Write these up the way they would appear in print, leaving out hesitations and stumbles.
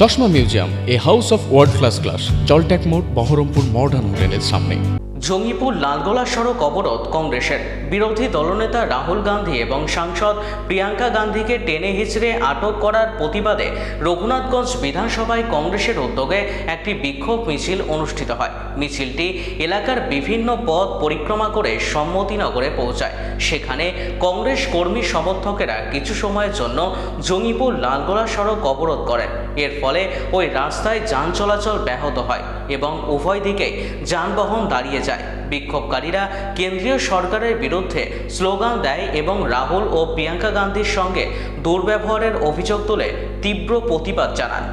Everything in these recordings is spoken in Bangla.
চশমা museum, a house of world class, জলট্যাক মোড়, বহরমপুর মডার্ন হোটেলের সামনে। জঙ্গিপুর লালগোলা সড়ক অবরোধ কংগ্রেসের। বিরোধী দলনেতা রাহুল গান্ধী এবং সাংসদ প্রিয়াঙ্কা গান্ধীকে টেনে হিচড়ে আটক করার প্রতিবাদে রঘুনাথগঞ্জ বিধানসভায় কংগ্রেসের উদ্যোগে একটি বিক্ষোভ মিছিল অনুষ্ঠিত হয়। মিছিলটি এলাকার বিভিন্ন পথ পরিক্রমা করে সম্মতিনগরে পৌঁছায়। সেখানে কংগ্রেস কর্মী সমর্থকেরা কিছু সময়ের জন্য জঙ্গিপুর লালগোলা সড়ক অবরোধ করেন। এর ফলে ওই রাস্তায় যান চলাচল ব্যাহত হয় এবং উভয় দিকে যানবাহন দাঁড়িয়ে যায়। বিক্ষোভকারীরা কেন্দ্রীয় সরকারের বিরুদ্ধে স্লোগান দেয় এবং রাহুল ও প্রিয়াঙ্কা গান্ধীর সঙ্গে দুর্ব্যবহারের অভিযোগ তুলে তীব্র প্রতিবাদ জানান।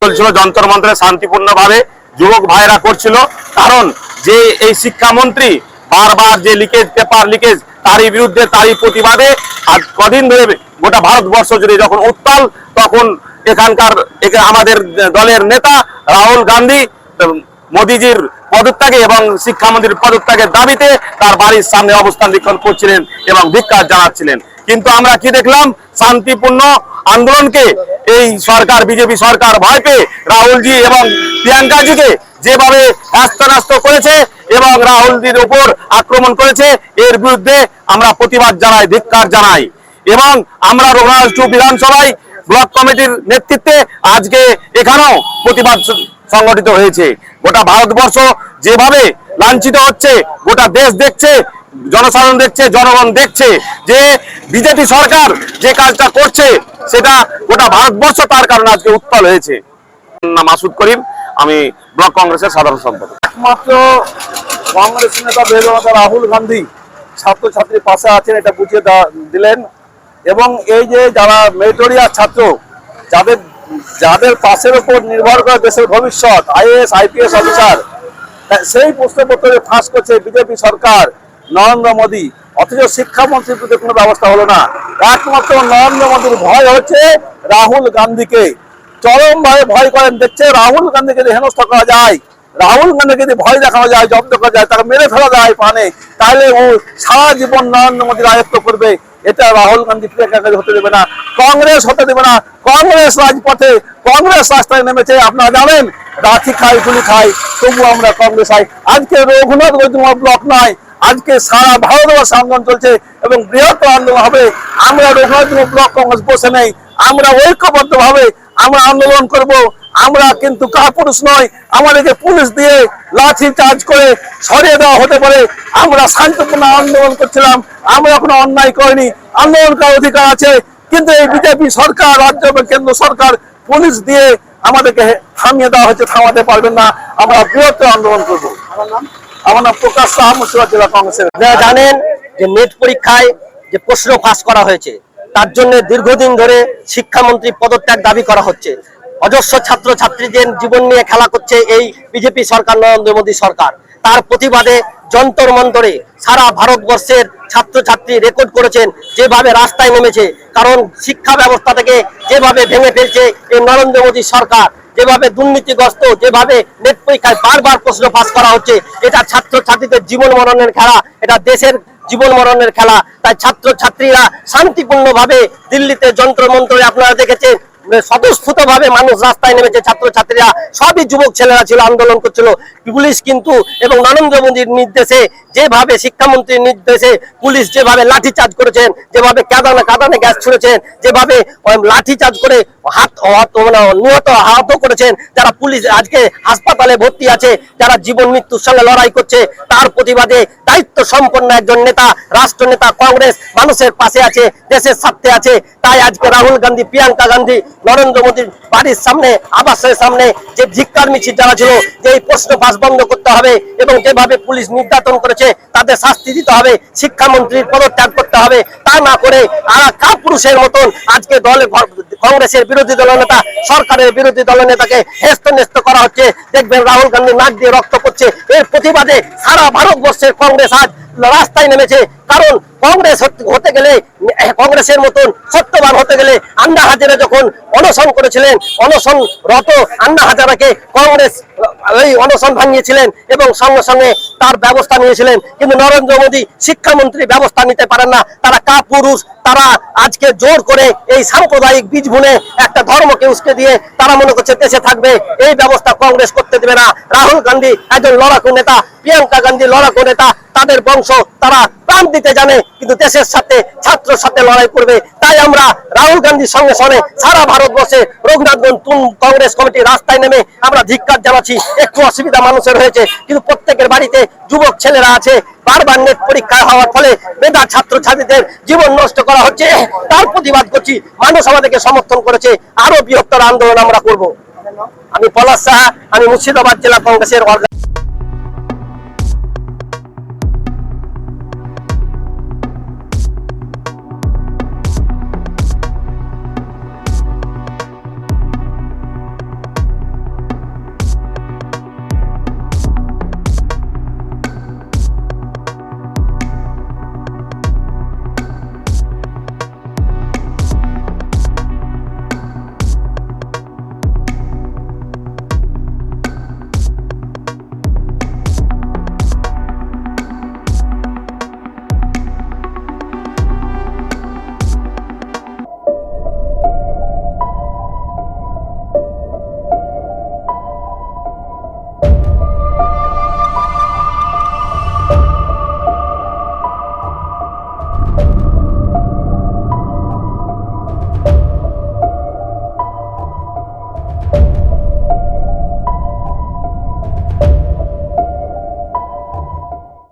চলছিল যন্তর মন্ত্রে শান্তিপূর্ণভাবে যুবক ভাইরা করছিল, কারণ যে এই শিক্ষামন্ত্রী বারবার যে পেপার লিকেজ তারই বিরুদ্ধে তারই প্রতিবাদে আজ কদিন ধরে গোটা ভারতবর্ষ জুড়ে যখন উত্তাল, তখন এখানকার আমাদের দলের নেতা রাহুল গান্ধী মোদিজির পদত্যাগে এবং শিক্ষামন্ত্রীর পদত্যাগের দাবিতে তার বাড়ির সামনে অবস্থান বিক্ষোভ করছিলেন এবং ধিক্কার জানাচ্ছিলেন। কিন্তু আমরা কি দেখলাম, শান্তিপূর্ণ আন্দোলনকে এই সরকার, বিজেপি সরকার ভয় পেয়ে রাহুলজি এবং প্রিয়াঙ্কাজিকে যেভাবে নাস্ত করেছে এবং রাহুলজির উপর আক্রমণ করেছে, এর বিরুদ্ধে আমরা প্রতিবাদ জানাই, ধিক্কার জানাই। এবং আমরা রঘুনাথগঞ্জ বিধানসভায় ব্লক কমিটির নেতৃত্বে আজকে এখানেও প্রতিবাদ সংগঠিত হয়েছে। গোটা ভারতবর্ষ যেভাবে লাঞ্ছিত হচ্ছে, গোটা দেশ দেখছে, জনসাধারণ দেখছে, জনগণ দেখছে যে বিজেপি সরকার যে কাজটা করছে সেটা গোটা ভারতবর্ষ তার কারণে আজকে উত্তাল হয়েছে। মাসুদ করিম, আমি ব্লক কংগ্রেসের সাধারণ সম্পাদক। একমাত্র কংগ্রেস নেতা বেগমতা রাহুল গান্ধী ছাত্রছাত্রীর পাশে আছেন, এটা বুঝিয়ে দিলেন। এবং এই যে যারা মেরিটোরিয়াস ছাত্র, যাদের পাশের উপর নির্ভর করে দেশের ভবিষ্যৎ, আইএএস আইপিএস অফিসার, সেই প্রশ্নপত্রে ফাঁস করছে বিজেপি সরকার, নরেন্দ্র মোদী। অথচ শিক্ষামন্ত্রীর প্রতি কোনো ব্যবস্থা হলো না। একমাত্র নরেন্দ্র মোদীর ভয় হচ্ছে রাহুল গান্ধীকে, চরমভাবে ভয় করেন। দেখছে রাহুল গান্ধীকে যদি হেনস্থা করা যায়, রাহুল গান্ধীকে যদি ভয় দেখানো যায়, জব্দ করা যায়, তাকে মেরে ফেলা যায় প্রাণে, তাহলে ও সারা জীবন নরেন্দ্র মোদীর রাজত্ব করবে। এটা রাহুল গান্ধী প্রিয়াঙ্কা হতে দেবে না, কংগ্রেস হতে দেবে না। কংগ্রেস রাজপথে, কংগ্রেস রাস্তায় নেমেছে। আপনারা জানেন, লাঠি খাই, গুলি খাই, তবু আমরা কংগ্রেস আই। আজকে রঘুনাথগঞ্জ ব্লক নয়, আজকে সারা ভারতবর্ষে আন্দোলন চলছে এবং বৃহত্তর আন্দোলন হবে। আমরা রঘুনাথগঞ্জ ব্লক কংগ্রেস বসে নেই, আমরা ঐক্যবদ্ধভাবে আমরা আন্দোলন করব। আমরা কিন্তু কাপুরুষ নয়, আমাদেরকে পুলিশ দিয়ে লাঠি চার্জ করে সরিয়ে দেওয়া হতে পারে। আমরা শান্তিপূর্ণ আন্দোলন করছিলাম, আমরা কোনো অন্যায় করিনি, আন্দোলন করার অধিকার আছে। কিন্তু এই বিজেপি সরকার, রাজ্য এবং কেন্দ্র সরকার পুলিশ দিয়ে আমাদেরকে থামিয়ে দেওয়া হচ্ছে, থামাতে পারবেন না। আমরা বৃহত্তর আন্দোলন করব। আমার নাম প্রকাশ সাহা, মুর্শিদাবাদ জেলা কংগ্রেসের। আপনারা জানেন যে নেট পরীক্ষায় যে প্রশ্ন ফাঁস করা হয়েছে, তার জন্য দীর্ঘদিন ধরে শিক্ষামন্ত্রী পদত্যাগ দাবি করা হচ্ছে। অজস্র ছাত্রছাত্রীদের জীবন নিয়ে খেলা করছে এই বিজেপি সরকার, নরেন্দ্র মোদী সরকার। তার প্রতিবাদে যন্তর মন্তরে সারা ভারতবর্ষের ছাত্রছাত্রী রেকর্ড করেছেন যেভাবে রাস্তায় নেমেছে। কারণ শিক্ষা ব্যবস্থাটাকে যেভাবে ভেঙে ফেলছে এই নরেন্দ্র মোদী সরকার, যেভাবে দুর্নীতিগ্রস্ত, যেভাবে নেট পরীক্ষায় বারবার প্রশ্ন ফাঁস করা হচ্ছে, এটা ছাত্রছাত্রীদের জীবন মরণের খেলা, এটা দেশের জীবন মরণের খেলা। তাই ছাত্রছাত্রীরা শান্তিপূর্ণভাবে দিল্লিতে যন্ত্র মন্ত্রে আপনারা দেখেছেন স্বতঃস্ফূর্তভাবে মানুষ রাস্তায় নেমেছে। ছাত্রছাত্রীরা সবই যুবক ছেলেরা ছিল, আন্দোলন করছিল। পুলিশ কিন্তু এবং নরেন্দ্র মোদীর নির্দেশে, যেভাবে শিক্ষামন্ত্রীর নির্দেশে পুলিশ যেভাবে লাঠিচার্জ করেছেন, যেভাবে কাঁদানে গ্যাস ছুড়েছেন, যেভাবে লাঠিচার্জ করে নিহত আহত করেছেন, যারা পুলিশ আজকে হাসপাতালে ভর্তি আছে, যারা জীবন মৃত্যুর সঙ্গে লড়াই করছে, তার প্রতিবাদে দায়িত্ব সম্পন্ন একজন নেতা, রাষ্ট্রনেতা, কংগ্রেস মানুষের পাশে আছে, দেশের স্বার্থে আছে। তাই আজকে রাহুল গান্ধী, প্রিয়াঙ্কা গান্ধী নরেন্দ্র মোদীর বাড়ির সামনে, আবাসের সামনে যে ধিক্কার মিছিল যারা ছিল, যে এই প্রশ্ন ফাঁস বন্ধ করতে হবে এবং যেভাবে পুলিশ নির্যাতন করেছে তাদের শাস্তি দিতে হবে, শিক্ষামন্ত্রীর পদত্যাগ করতে হবে। তা না করে কাপুরুষের মতন আজকে কংগ্রেসের বিরোধী দলনেতা, সরকারের বিরোধী দলনেতাকে হেস্তনেস্ত করা হচ্ছে। দেখবেন রাহুল গান্ধী নাক দিয়ে রক্ত পড়ছে। এর প্রতিবাদে সারা ভারতবর্ষের কংগ্রেস আজ রাস্তায় নেমেছে। কারণ কংগ্রেস হতে গেলে, কংগ্রেসের মতন সত্যবান হতে গেলে, আন্না হাজারে যখন অনশন করেছিলেন, অনশনরত আন্না হাজারাকে কংগ্রেস এই অনশন ভাঙিয়েছিলেন এবং সঙ্গে সঙ্গে তার ব্যবস্থা নিয়েছিলেন, কিন্তু নরেন্দ্র মোদী শিক্ষামন্ত্রী ব্যবস্থা নিতে পারেন না। তারা কাপুরুষ, তারা আজকে জোর করে এই সাম্প্রদায়িক বীজ বুনে একটা ধর্মকে উস্কে দিয়ে তারা মনে করছে দেশে থাকবে। এই ব্যবস্থা কংগ্রেস করতে দেবে না। রাহুল গান্ধী একজন লড়াকু নেতা, প্রিয়াঙ্কা গান্ধী লড়াকু নেতা, তাদের বংশ, তারা প্রাণ দিতে জানে, কিন্তু দেশের সাথে ছাত্রের সাথে লড়াই করবে। তাই আমরা রাহুল গান্ধীর সঙ্গে সঙ্গে সারা ভারতবর্ষে রঘুনাথগঞ্জ কংগ্রেস কমিটি রাস্তায় নেমে আমরা ধিক্কার জানাচ্ছি। একটু অসুবিধা মানুষের হয়েছে, কিন্তু প্রত্যেকের বাড়িতে যুবক ছেলেরা আছে। বারবার নেট পরীক্ষা হওয়ার ফলে মেধা ছাত্র ছাত্রীদের জীবন নষ্ট করা হচ্ছে, তার প্রতিবাদ করছি। মানুষ আমাদেরকে সমর্থন করেছে, আরো বৃহত্তর আন্দোলন আমরা করব। আমি পলাশ সাহা, আমি মুর্শিদাবাদ জেলা কংগ্রেসের